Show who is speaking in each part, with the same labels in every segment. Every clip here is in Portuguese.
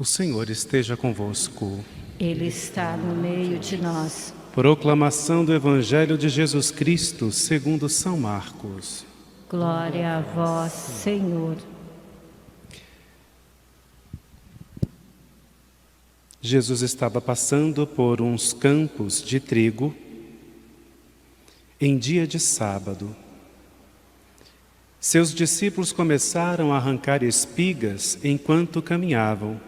Speaker 1: O Senhor esteja convosco.
Speaker 2: Ele está no meio de nós.
Speaker 1: Proclamação do Evangelho de Jesus Cristo, segundo São Marcos.
Speaker 2: Glória a vós, Senhor.
Speaker 1: Jesus estava passando por uns campos de trigo em dia de sábado. Seus discípulos começaram a arrancar espigas enquanto caminhavam.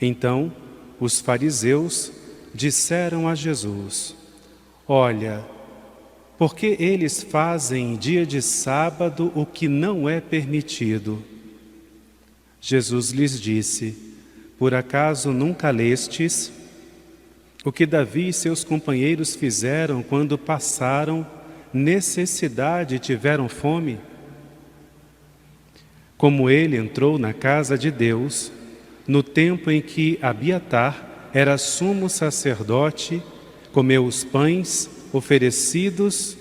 Speaker 1: Então, os fariseus disseram a Jesus: Olha, porque eles fazem em dia de sábado o que não é permitido? Jesus lhes disse: Por acaso nunca lestes o que Davi e seus companheiros fizeram quando passaram necessidade e tiveram fome? Como ele entrou na casa de Deus, no tempo em que Abiatar era sumo sacerdote, comeu os pães oferecidos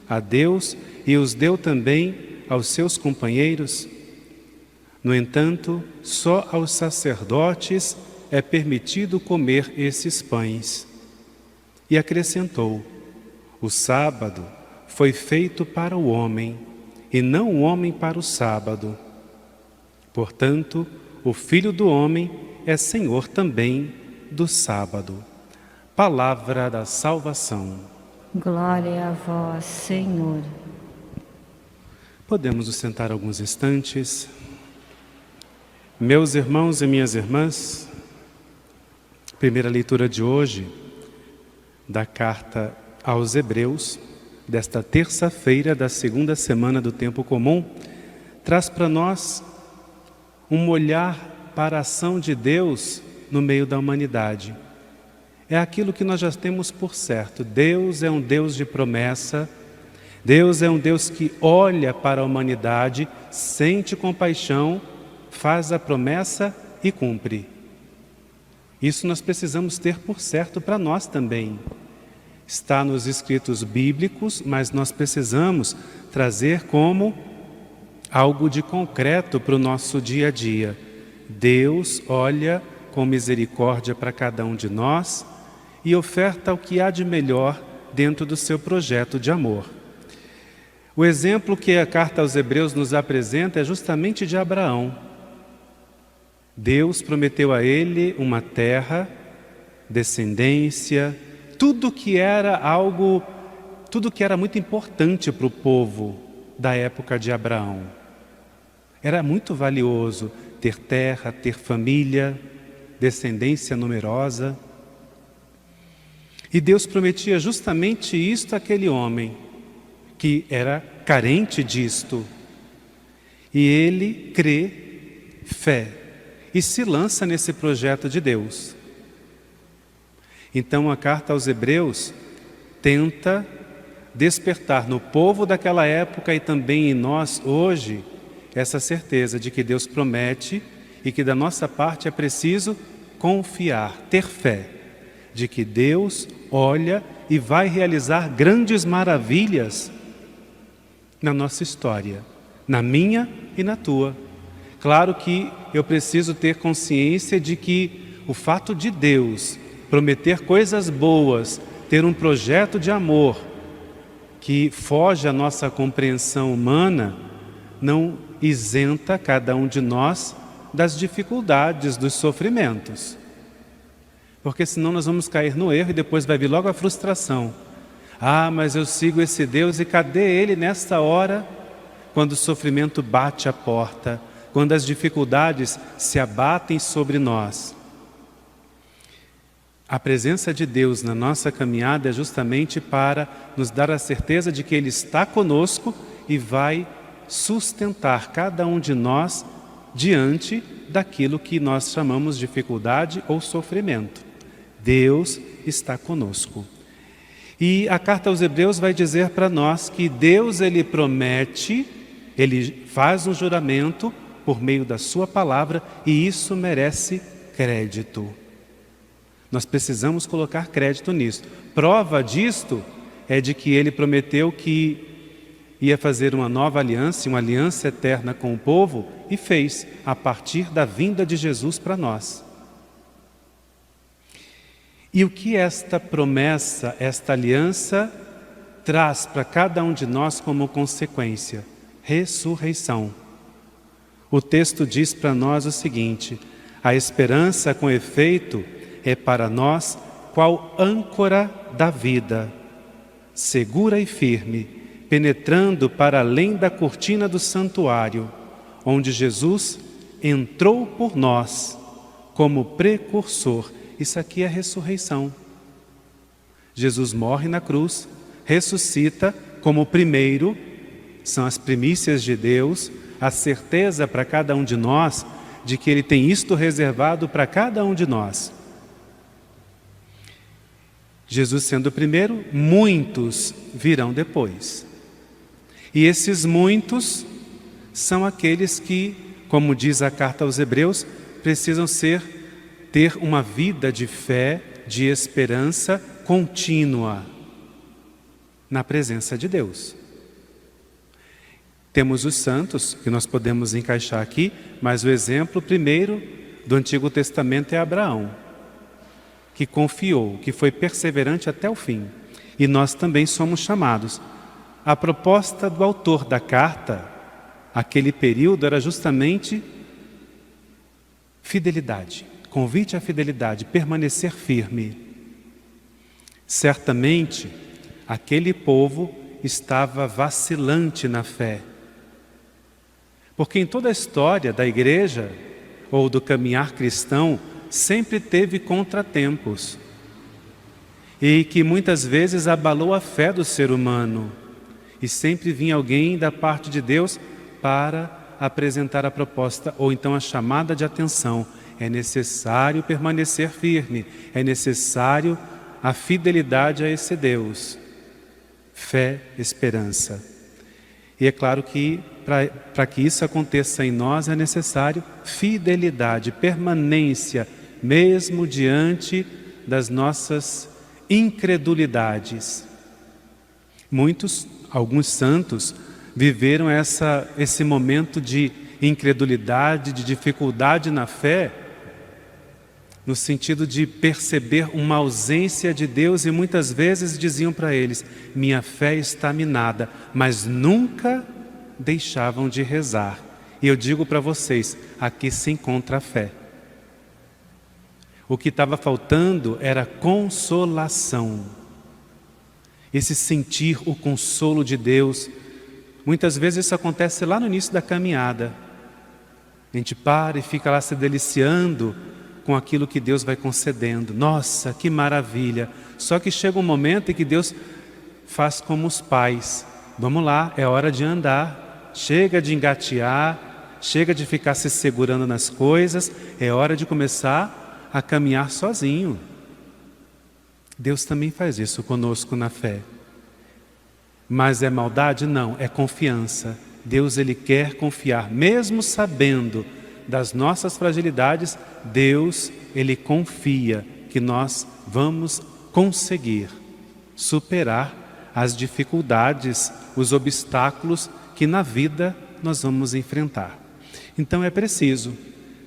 Speaker 1: a Deus e os deu também aos seus companheiros. No entanto, só aos sacerdotes é permitido comer esses pães. E acrescentou: O sábado foi feito para o homem, e não o homem para o sábado. Portanto, o Filho do Homem é Senhor também do sábado. Palavra da salvação.
Speaker 2: Glória a vós, Senhor.
Speaker 1: Podemos nos sentar alguns instantes. Meus irmãos e minhas irmãs, primeira leitura de hoje da carta aos Hebreus, desta terça-feira da segunda semana do tempo comum, traz para nós um olhar para a ação de Deus no meio da humanidade. É aquilo que nós já temos por certo. Deus é um Deus de promessa. Deus é um Deus que olha para a humanidade, sente compaixão, faz a promessa e cumpre. Isso nós precisamos ter por certo para nós também. Está nos escritos bíblicos, mas nós precisamos trazer como algo de concreto para o nosso dia a dia. Deus olha com misericórdia para cada um de nós e oferta o que há de melhor dentro do seu projeto de amor. O exemplo que a carta aos Hebreus nos apresenta é justamente de Abraão. Deus prometeu a ele uma terra, descendência, tudo que era muito importante para o povo da época de Abraão. Era muito valioso ter terra, ter família, descendência numerosa. E Deus prometia justamente isto àquele homem, que era carente disto. E ele crê, fé, e se lança nesse projeto de Deus. Então a carta aos Hebreus tenta despertar no povo daquela época e também em nós hoje essa certeza de que Deus promete e que da nossa parte é preciso confiar, ter fé, de que Deus olha e vai realizar grandes maravilhas na nossa história, na minha e na tua. Claro que eu preciso ter consciência de que o fato de Deus prometer coisas boas, ter um projeto de amor que foge à nossa compreensão humana, não isenta cada um de nós das dificuldades, dos sofrimentos. Porque senão nós vamos cair no erro e depois vai vir logo a frustração. Ah, mas eu sigo esse Deus e cadê Ele nesta hora? Quando o sofrimento bate à porta, quando as dificuldades se abatem sobre nós. A presença de Deus na nossa caminhada é justamente para nos dar a certeza de que Ele está conosco e vai sustentar cada um de nós diante daquilo que nós chamamos de dificuldade ou sofrimento. Deus está conosco. E a carta aos Hebreus vai dizer para nós que Deus, Ele promete, Ele faz um juramento por meio da sua palavra e isso merece crédito. Nós precisamos colocar crédito nisso. Prova disto é de que Ele prometeu que ia fazer uma nova aliança, uma aliança eterna com o povo, e fez, a partir da vinda de Jesus para nós. E o que esta promessa, esta aliança, traz para cada um de nós como consequência? Ressurreição. O texto diz para nós o seguinte: a esperança, com efeito, é para nós qual âncora da vida, segura e firme, penetrando para além da cortina do santuário, onde Jesus entrou por nós como precursor. Isso aqui é ressurreição. Jesus morre na cruz, ressuscita como primeiro, são as primícias de Deus, a certeza para cada um de nós de que Ele tem isto reservado para cada um de nós. Jesus sendo o primeiro, muitos virão depois. E esses muitos são aqueles que, como diz a carta aos Hebreus, precisam ter uma vida de fé, de esperança contínua na presença de Deus. Temos os santos, que nós podemos encaixar aqui, mas o exemplo primeiro do Antigo Testamento é Abraão, que confiou, que foi perseverante até o fim. E nós também somos chamados. A proposta do autor da carta, aquele período, era justamente fidelidade, convite à fidelidade, permanecer firme. Certamente, aquele povo estava vacilante na fé. Porque em toda a história da igreja, ou do caminhar cristão, sempre teve contratempos. E que muitas vezes abalou a fé do ser humano. E sempre vinha alguém da parte de Deus para apresentar a proposta, ou então a chamada de atenção. É necessário permanecer firme, é necessário a fidelidade a esse Deus. Fé, esperança. E é claro que para que isso aconteça em nós é necessário fidelidade, permanência, mesmo diante das nossas incredulidades. Alguns santos viveram esse momento de incredulidade, de dificuldade na fé, no sentido de perceber uma ausência de Deus, e muitas vezes diziam para eles: minha fé está minada, mas nunca deixavam de rezar. E eu digo para vocês, aqui se encontra a fé. O que estava faltando era consolação. Esse sentir o consolo de Deus. Muitas vezes isso acontece lá no início da caminhada. A gente para e fica lá se deliciando com aquilo que Deus vai concedendo. Nossa, que maravilha! Só que chega um momento em que Deus faz como os pais. Vamos lá, é hora de andar. Chega de engatear, chega de ficar se segurando nas coisas. É hora de começar a caminhar sozinho. Deus também faz isso conosco na fé. Mas é maldade? Não, é confiança. Deus, Ele quer confiar, mesmo sabendo das nossas fragilidades. Deus, Ele confia que nós vamos conseguir superar as dificuldades, os obstáculos que na vida nós vamos enfrentar. Então é preciso.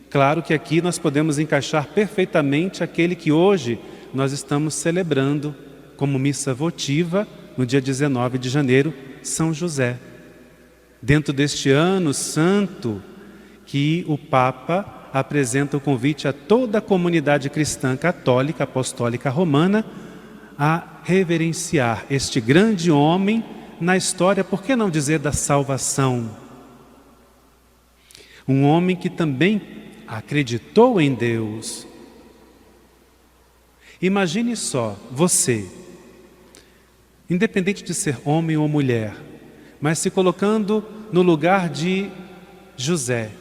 Speaker 1: Claro que aqui nós podemos encaixar perfeitamente aquele que hoje nós estamos celebrando como missa votiva no dia 19 de janeiro, São José. Dentro deste ano santo que o Papa apresenta o convite a toda a comunidade cristã católica, apostólica romana, a reverenciar este grande homem na história, por que não dizer da salvação? Um homem que também acreditou em Deus. Imagine só, você, independente de ser homem ou mulher, mas se colocando no lugar de José.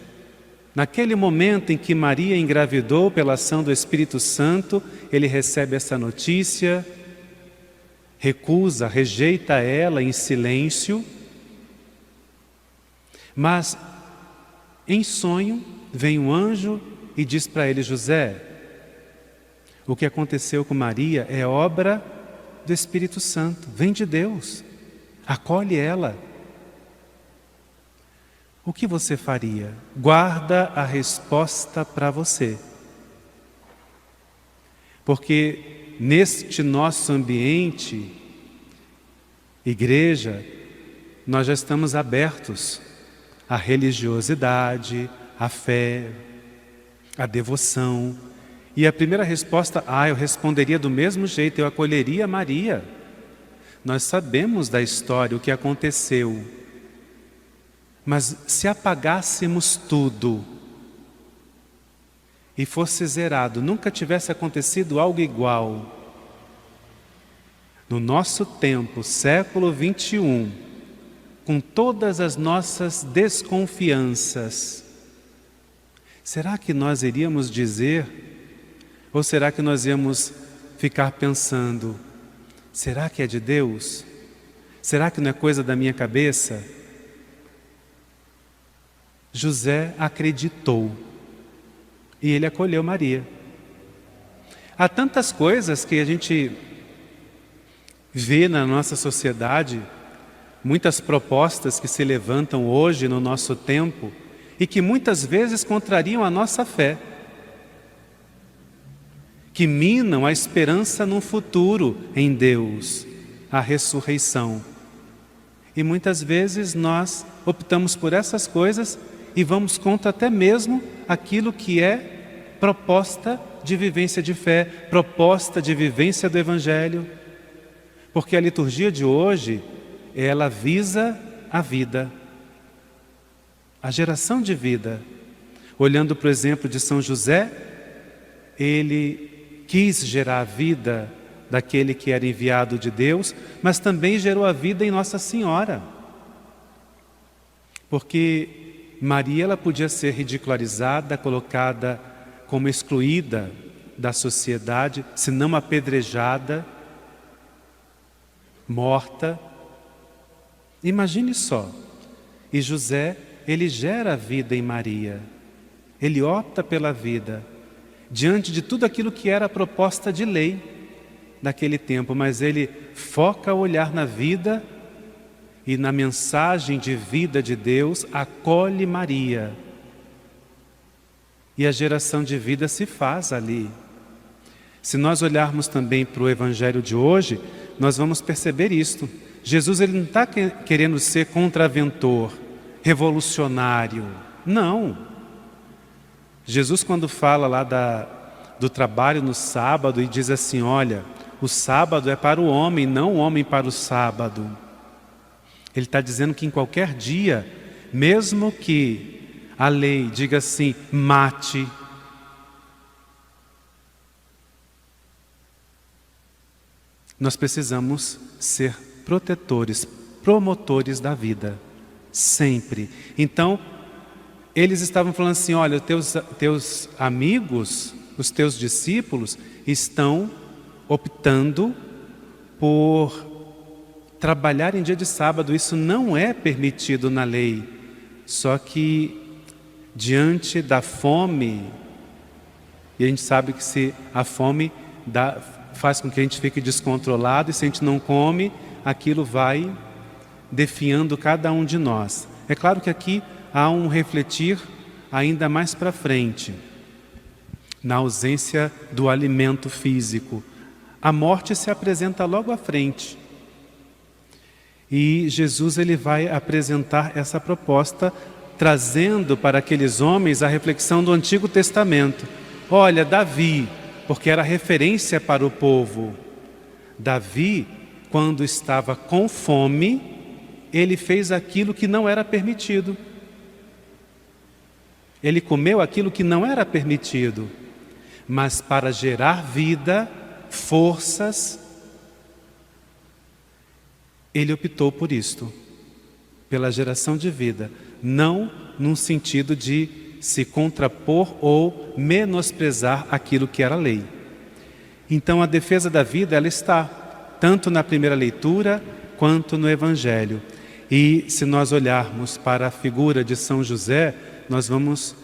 Speaker 1: Naquele momento em que Maria engravidou pela ação do Espírito Santo, ele recebe essa notícia, recusa, rejeita ela em silêncio, mas em sonho vem um anjo e diz para ele: José, o que aconteceu com Maria é obra do Espírito Santo, vem de Deus, acolhe ela. O que você faria? Guarda a resposta para você. Porque neste nosso ambiente, igreja, nós já estamos abertos à religiosidade, à fé, à devoção. E a primeira resposta, eu responderia do mesmo jeito, eu acolheria Maria. Nós sabemos da história, o que aconteceu. Mas se apagássemos tudo e fosse zerado, nunca tivesse acontecido algo igual, no nosso tempo, século 21, com todas as nossas desconfianças, será que nós iríamos dizer, ou será que nós íamos ficar pensando, será que é de Deus? Será que não é coisa da minha cabeça? José acreditou e ele acolheu Maria. Há tantas coisas que a gente vê na nossa sociedade, muitas propostas que se levantam hoje no nosso tempo e que muitas vezes contrariam a nossa fé, que minam a esperança num futuro em Deus, a ressurreição. E muitas vezes nós optamos por essas coisas e vamos contra até mesmo aquilo que é proposta de vivência de fé, proposta de vivência do Evangelho. Porque a liturgia de hoje, ela visa a vida, a geração de vida. Olhando para o exemplo de São José, ele quis gerar a vida daquele que era enviado de Deus, mas também gerou a vida em Nossa Senhora. Porque Maria, ela podia ser ridicularizada, colocada como excluída da sociedade, se não apedrejada, morta. Imagine só. E José, ele gera a vida em Maria. Ele opta pela vida, diante de tudo aquilo que era a proposta de lei daquele tempo, mas ele foca o olhar na vida e na mensagem de vida de Deus, acolhe Maria. E a geração de vida se faz ali. Se nós olharmos também para o Evangelho de hoje, nós vamos perceber isto. Jesus, ele não está querendo ser contraventor, revolucionário. Não. Jesus, quando fala lá do trabalho no sábado e diz assim, olha, o sábado é para o homem, não o homem para o sábado. Ele está dizendo que em qualquer dia, mesmo que a lei diga assim, mate, nós precisamos ser protetores, promotores da vida, sempre. Então, eles estavam falando assim, olha, teus amigos, os teus discípulos, estão optando por trabalhar em dia de sábado. Isso não é permitido na lei. Só que, diante da fome, e a gente sabe que se a fome faz com que a gente fique descontrolado, e se a gente não come, aquilo vai definhando cada um de nós. É claro que aqui há um refletir ainda mais para frente, na ausência do alimento físico. A morte se apresenta logo à frente. E Jesus, ele vai apresentar essa proposta, trazendo para aqueles homens a reflexão do Antigo Testamento. Olha, Davi, porque era referência para o povo. Davi, quando estava com fome, ele fez aquilo que não era permitido. Ele comeu aquilo que não era permitido. Mas para gerar vida, forças, ele optou por isto, pela geração de vida, não num sentido de se contrapor ou menosprezar aquilo que era lei. Então a defesa da vida, ela está tanto na primeira leitura quanto no Evangelho. E se nós olharmos para a figura de São José, nós vamos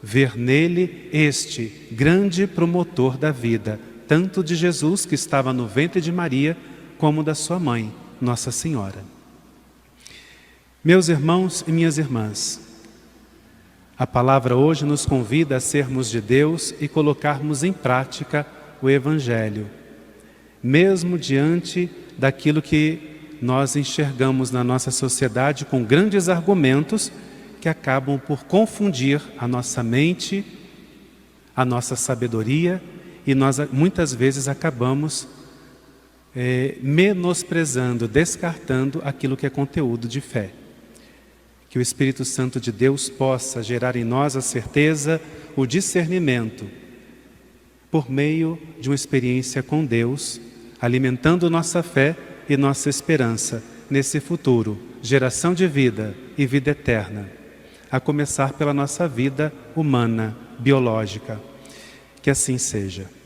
Speaker 1: ver nele este grande promotor da vida, tanto de Jesus, que estava no ventre de Maria, como da sua mãe, Nossa Senhora. Meus irmãos e minhas irmãs, a palavra hoje nos convida a sermos de Deus e colocarmos em prática o Evangelho. mesmo diante daquilo que nós enxergamos na nossa sociedade com grandes argumentos que acabam por confundir a nossa mente, a nossa sabedoria, e nós muitas vezes acabamos menosprezando, descartando aquilo que é conteúdo de fé. Que o Espírito Santo de Deus possa gerar em nós a certeza, o discernimento, por meio de uma experiência com Deus, alimentando nossa fé e nossa esperança nesse futuro, geração de vida e vida eterna, a começar pela nossa vida humana, biológica. Que assim seja.